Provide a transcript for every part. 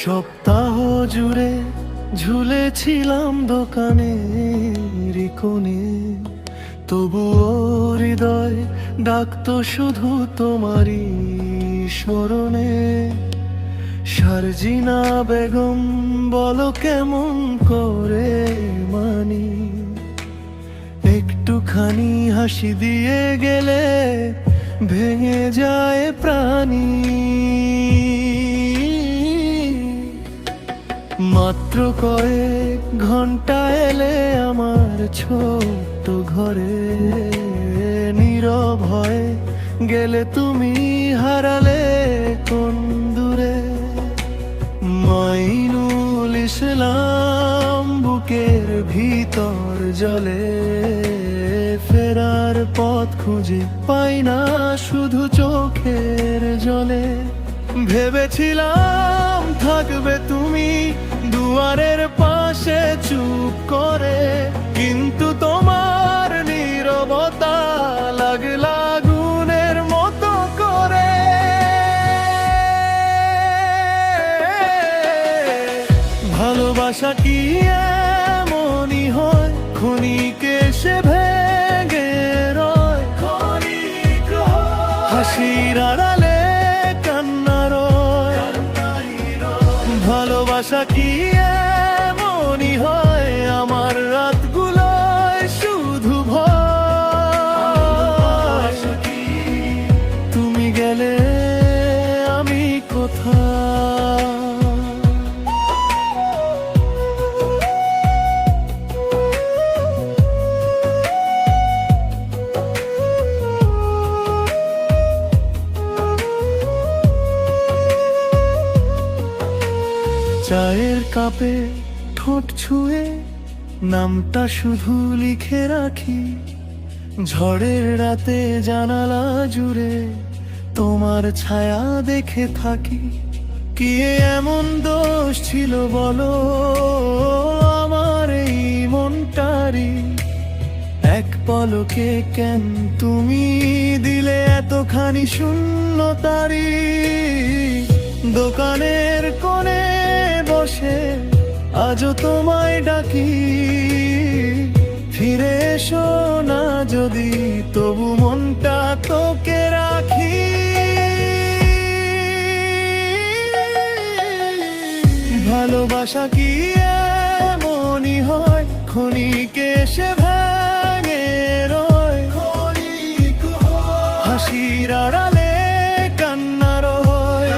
সপ্তাহ জুড়ে ঝুলেছিলাম দোকানের কোণে, তবুও হৃদয় ডাকতো শুধু তোমারই স্মরণে। শারজিনা বেগম বলো কেমন করে মানি, একটুখানি হাসি দিয়ে গেলে ভেঙে যায় প্রাণী। মাত্র কয়েক ঘন্টা এলে আমার ছোট্ট ঘরে, নীরব হয়ে গেলে তুমি, হারালে কোন দূরে। মাইনুল ইসলাম বুকের ভিতর জ্বলে, ফেরার পথ খুঁজে পাই না শুধু চোখের জলে। ভেবেছিলাম থাকবে তুমি দুয়ারের পাশে চুপ করে, কিন্তু তোমার নীরবতা লাগলো আগুনের মতো করে। ভালোবাসা কি এমনই হয়, ক্ষণিকে এসে ভেঙে রয়। হাসির আড়ালে কান্না রয়। ভালোবাসা কি এমনই হয়, আমার রাতগুলোয় শুধু ভয়। তুমি গেলে আমি কোথায়। চায়ের কাপে ঠোঁট ছুঁয়ে নামটা শুধু লিখে রাখি, ঝড়ের রাতে জানালা জুড়ে তোমার ছায়া দেখে থাকি। কি এমন দোষ ছিল বলো আমার এই মনটারি, এক পলকে কেন তুমি দিলে এতখানি শূন্যতারি। দোকানের কোণে বসে আজও তোমায় ডাকি, ফিরে এসো না যদি তবু মনটা তোকে রাখি। ভালোবাসা কি এমনই হয়, ক্ষণিকে এসে ভেঙে রয়। হাসির আড়ালে কান্না রয়।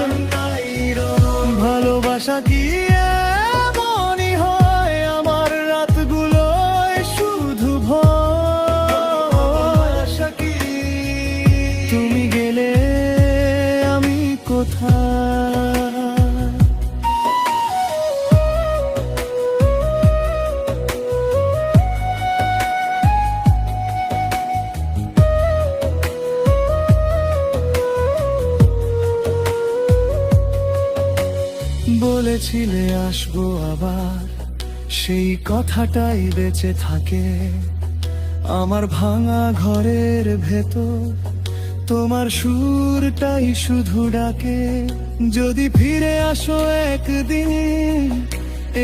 ভালোবাসা কি এমনই হয়, আমার রাতগুলোয় শুধু ভয়। তুমি গেলে আমি কোথায়। বলেছিলে আসবো আবার, সেই কথাটাই বেঁচে থাকে আমার ভাঙা ঘরের ভেতর। তোমার সুরটাই শুধু ডাকে, যদি ফিরে আসো একদিন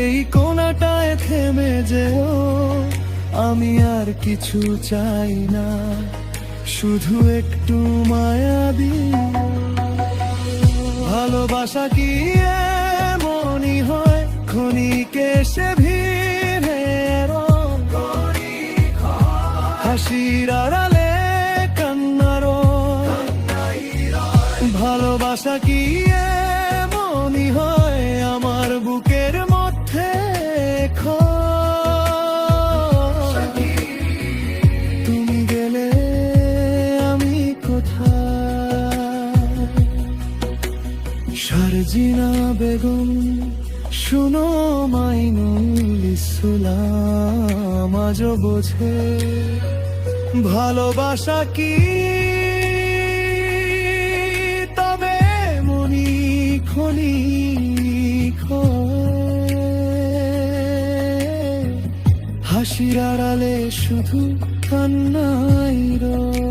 এই কোণাটায় থেমে যেও। আমি আর কিছু চাই না, শুধু একটু মায়া দিও। ভালোবাসা কি এমনই হয়, ক্ষণিকে এসে ভিড়ে রয়। হাসির আড়ালে কান্না রয়। ভালোবাসা কি এমনই হয়, আমার বুকের মধ্যে ক্ষয়। তুমি গেলে আমি কোথায়। শারজিনা বেগম শুনো, মাইনুল ইসলাম আজও বোঝে ভালোবাসা কি, তবে মনি ক্ষণিক হাসির আড়ালে শুধু কান্নাই রয়।